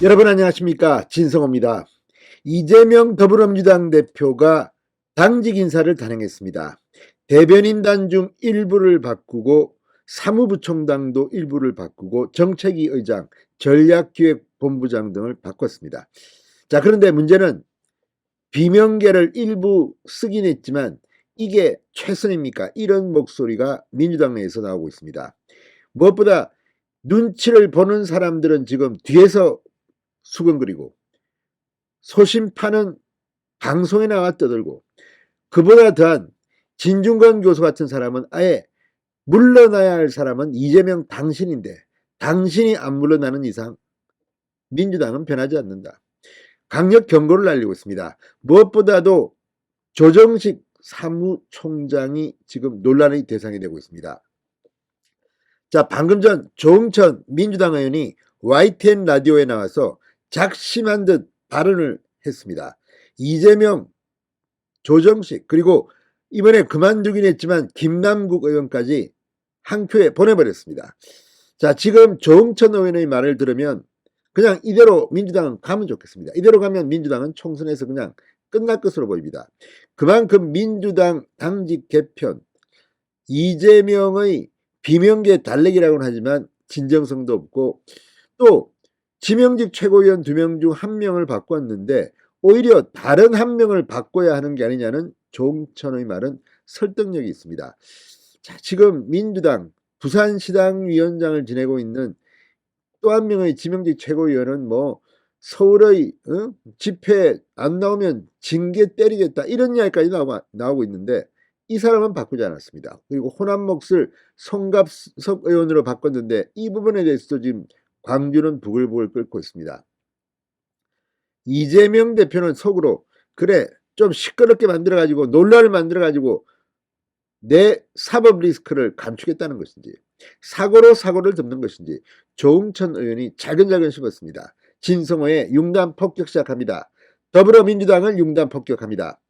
여러분 안녕하십니까, 진성호입니다. 이재명 더불어민주당 대표가 당직 인사를 단행했습니다. 대변인단 중 일부를 바꾸고 사무부총장도 일부를 바꾸고 정책위 의장, 전략기획본부장 등을 바꿨습니다. 자, 그런데 문제는 비명계를 일부 쓰긴 했지만 이게 최선입니까? 이런 목소리가 민주당 내에서 나오고 있습니다. 무엇보다 눈치를 보는 사람들은 지금 뒤에서 수근거리고 소심파는 방송에 나와 떠들고, 그보다 더한 진중권 교수 같은 사람은 아예 물러나야 할 사람은 이재명 당신인데 당신이 안 물러나는 이상 민주당은 변하지 않는다. 강력 경고를 날리고 있습니다. 무엇보다도 조정식 사무총장이 지금 논란의 대상이 되고 있습니다. 자, 방금 전 조응천 민주당 의원이 YTN 라디오에 나와서 작심한 듯 발언을 했습니다. 이재명, 조정식, 그리고 이번에 그만두긴 했지만 김남국 의원까지 한 표에 보내버렸습니다. 자, 지금 조응천 의원의 말을 들으면 그냥 이대로 민주당은 가면 좋겠습니다. 이대로 가면 민주당은 총선에서 그냥 끝날 것으로 보입니다. 그만큼 민주당 당직 개편, 이재명의 비명계 달래기라고는 하지만 진정성도 없고, 또 지명직 최고위원 2명 중 1명을 바꿨는데 오히려 다른 1명을 바꿔야 하는 게 아니냐는 조응천의 말은 설득력이 있습니다. 자, 지금 민주당 부산시당위원장을 지내고 있는 또 한 명의 지명직 최고위원은 뭐 서울의 집회 안 나오면 징계 때리겠다 이런 이야기까지 나오고 있는데 이 사람은 바꾸지 않았습니다. 그리고 호남 몫을 송갑석 의원으로 바꿨는데 이 부분에 대해서도 지금 광주는 부글부글 끓고 있습니다. 이재명 대표는 속으로 그래 좀 시끄럽게 만들어가지고 논란을 만들어가지고 내 사법 리스크를 감추겠다는 것인지 사고로 사고를 덮는 것인지 조응천 의원이 잘근잘근 씹었습니다. 진성호의 융단 폭격 시작합니다. 더불어민주당을 융단 폭격합니다.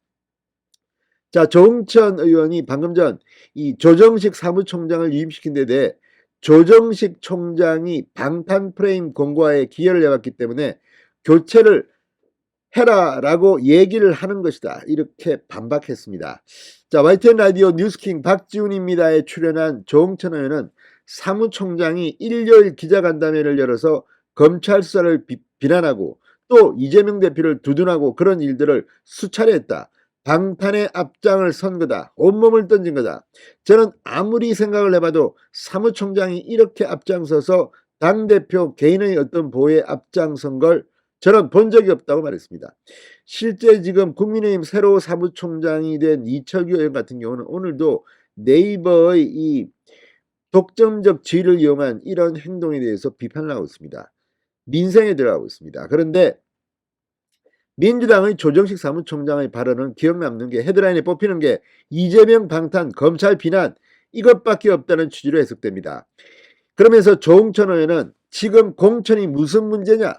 자, 조응천 의원이 방금 전 이 조정식 사무총장을 유임시킨 데 대해 조정식 총장이 방탄 프레임 공고화에 기여를 해왔기 때문에 교체를 해라라고 얘기를 하는 것이다, 이렇게 반박했습니다. 자, YTN 라디오 뉴스킹 박지훈입니다에 출연한 조응천 의원은 사무총장이 일요일 기자간담회를 열어서 검찰 수사를 비난하고 또 이재명 대표를 두둔하고 그런 일들을 수차례 했다. 방탄의 앞장을 선 거다. 온몸을 던진 거다. 저는 아무리 생각을 해봐도 사무총장이 이렇게 앞장서서 당대표 개인의 어떤 보호에 앞장선 걸 저는 본 적이 없다고 말했습니다. 실제 지금 국민의힘 새로 사무총장이 된 이철규 의원 같은 경우는 오늘도 네이버의 이 독점적 지위를 이용한 이런 행동에 대해서 비판을 하고 있습니다. 민생에 들어가고 있습니다. 그런데 민주당의 조정식 사무총장의 발언은 기억 남는 게 헤드라인에 뽑히는 게 이재명 방탄 검찰 비난 이것밖에 없다는 취지로 해석됩니다. 그러면서 조응천 의원은 지금 공천이 무슨 문제냐,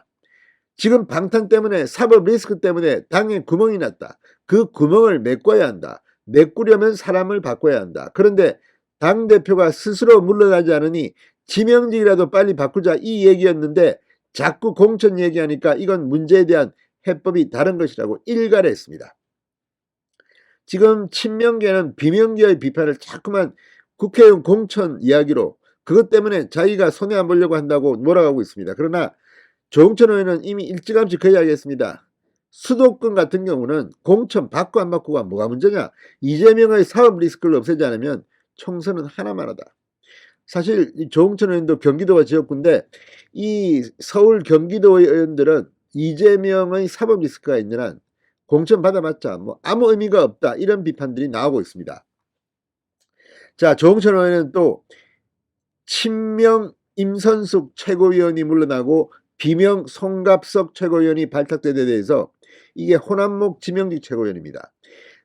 지금 방탄 때문에 사법 리스크 때문에 당에 구멍이 났다. 그 구멍을 메꿔야 한다. 메꾸려면 사람을 바꿔야 한다. 그런데 당대표가 스스로 물러나지 않으니 지명직이라도 빨리 바꾸자 이 얘기였는데 자꾸 공천 얘기하니까 이건 문제에 대한 해법이 다른 것이라고 일갈했습니다. 지금 친명계는 비명계의 비판을 자꾸만 국회의원 공천 이야기로 그것 때문에 자기가 손해 안 보려고 한다고 몰아가고 있습니다. 그러나 조응천 의원은 이미 일찌감치 그 이야기 했습니다. 수도권 같은 경우는 공천 받고 안 받고가 뭐가 문제냐, 이재명의 사업 리스크를 없애지 않으면 총선은 하나만 하다. 사실 조응천 의원도 경기도가 지역구인데 이 서울 경기도의 의원들은 이재명의 사법 리스크가 있는 한 공천 받아봤자 뭐 아무 의미가 없다, 이런 비판들이 나오고 있습니다. 자, 조응천 의원은 또 친명 임선숙 최고위원이 물러나고 비명 송갑석 최고위원이 발탁된 데 대해서 이게 호남목 지명직 최고위원입니다.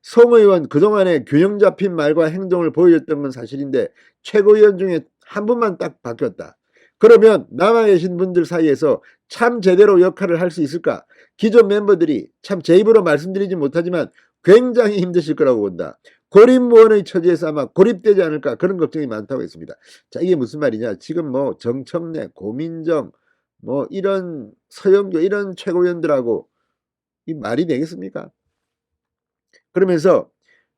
송 의원 그동안에 균형 잡힌 말과 행동을 보여줬던 건 사실인데 최고위원 중에 한 분만 딱 바뀌었다. 그러면 남아 계신 분들 사이에서 참 제대로 역할을 할 수 있을까? 기존 멤버들이 참 제 입으로 말씀드리지 못하지만 굉장히 힘드실 거라고 본다. 고립무원의 처지에서 아마 고립되지 않을까 그런 걱정이 많다고 했습니다. 자, 이게 무슨 말이냐? 지금 뭐 정청래, 고민정, 뭐 이런 서영교 이런 최고위원들하고 이 말이 되겠습니까? 그러면서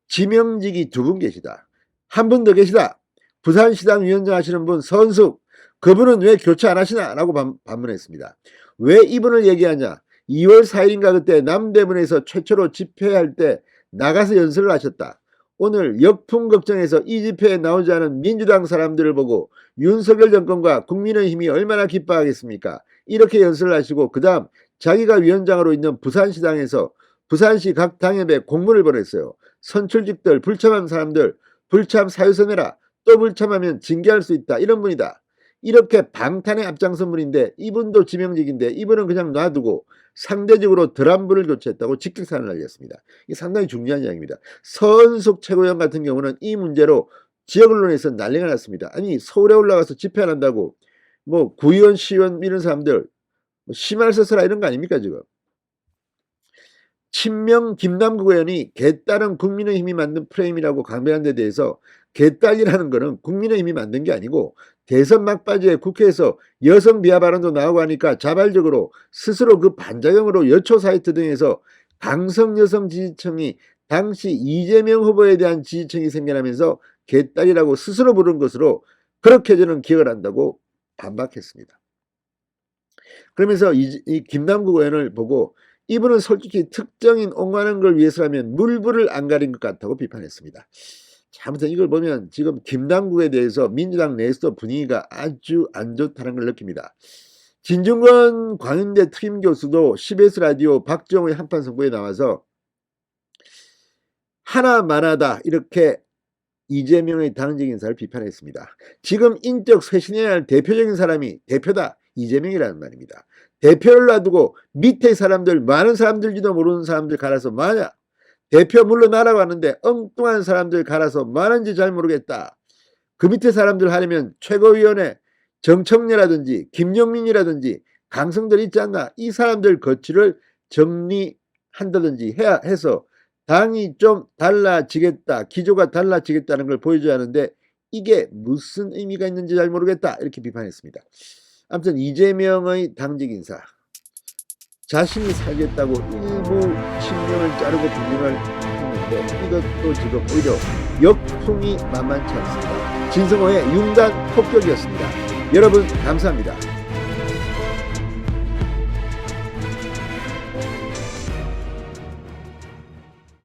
지명직이 2분 계시다. 한 분 더 계시다. 부산시당 위원장 하시는 분 선숙. 그분은 왜 교체 안 하시나? 라고 반문했습니다. 왜 이분을 얘기하냐? 2월 4일인가 그때 남대문에서 최초로 집회할 때 나가서 연설을 하셨다. 오늘 역풍 걱정해서 이 집회에 나오지 않은 민주당 사람들을 보고 윤석열 정권과 국민의힘이 얼마나 기뻐하겠습니까? 이렇게 연설을 하시고 그 다음 자기가 위원장으로 있는 부산시당에서 부산시 각 당협에 공문을 보냈어요. 선출직들, 불참한 사람들 불참 사유서 내라. 또 불참하면 징계할 수 있다. 이런 분이다. 이렇게 방탄에 앞장선 분인데 이분도 지명직인데 이분은 그냥 놔두고 상대적으로 덜한 분을 교체했다고 직격탄을 날렸습니다. 이게 상당히 중요한 이야기입니다. 서은숙 최고위원 같은 경우는 이 문제로 지역 언론에서 난리가 났습니다. 아니 서울에 올라가서 집회 안 한다고 뭐 구의원, 시의원 이런 사람들 뭐 심할 서서라 이런 거 아닙니까 지금. 친명 김남국 의원이 개딸은 국민의힘이 만든 프레임이라고 강변한 데 대해서 개딸이라는 거는 국민의힘이 만든 게 아니고 대선 막바지에 국회에서 여성 비하 발언도 나오고 하니까 자발적으로 스스로 그 반작용으로 여초 사이트 등에서 강성 여성 지지층이 당시 이재명 후보에 대한 지지층이 생겨나면서 개딸이라고 스스로 부른 것으로 그렇게 저는 기억을 한다고 반박했습니다. 그러면서 이 김남국 의원을 보고 이분은 솔직히 특정인 옹호하는 걸 위해서라면 물불을 안 가린 것 같다고 비판했습니다. 자, 아무튼 이걸 보면 지금 김남국에 대해서 민주당 내에서도 분위기가 아주 안 좋다는 걸 느낍니다. 진중권 광운대 특임교수도 CBS 라디오 박정우의 한판 선고에 나와서 하나만하다 이렇게 이재명의 당직 인사를 비판했습니다. 지금 인적 쇄신해야 할 대표적인 사람이 대표다. 이재명이라는 말입니다. 대표를 놔두고 밑에 사람들 많은 사람들지도 모르는 사람들 갈아서 만약 대표 물러나라고 하는데 엉뚱한 사람들 갈아서 많은지 잘 모르겠다. 그 밑에 사람들 하려면 최고위원회 정청래라든지 김용민이라든지 강성들 있지 않나. 이 사람들 거취를 정리한다든지 해서 당이 좀 달라지겠다. 기조가 달라지겠다는 걸 보여줘야 하는데 이게 무슨 의미가 있는지 잘 모르겠다. 이렇게 비판했습니다. 아무튼 이재명의 당직 인사 자신이 살겠다고 일부 친명을 자르고 분명을 했는데 이것도 지금 오히려 역풍이 만만치 않습니다. 진성호의 융단 폭격이었습니다. 여러분 감사합니다.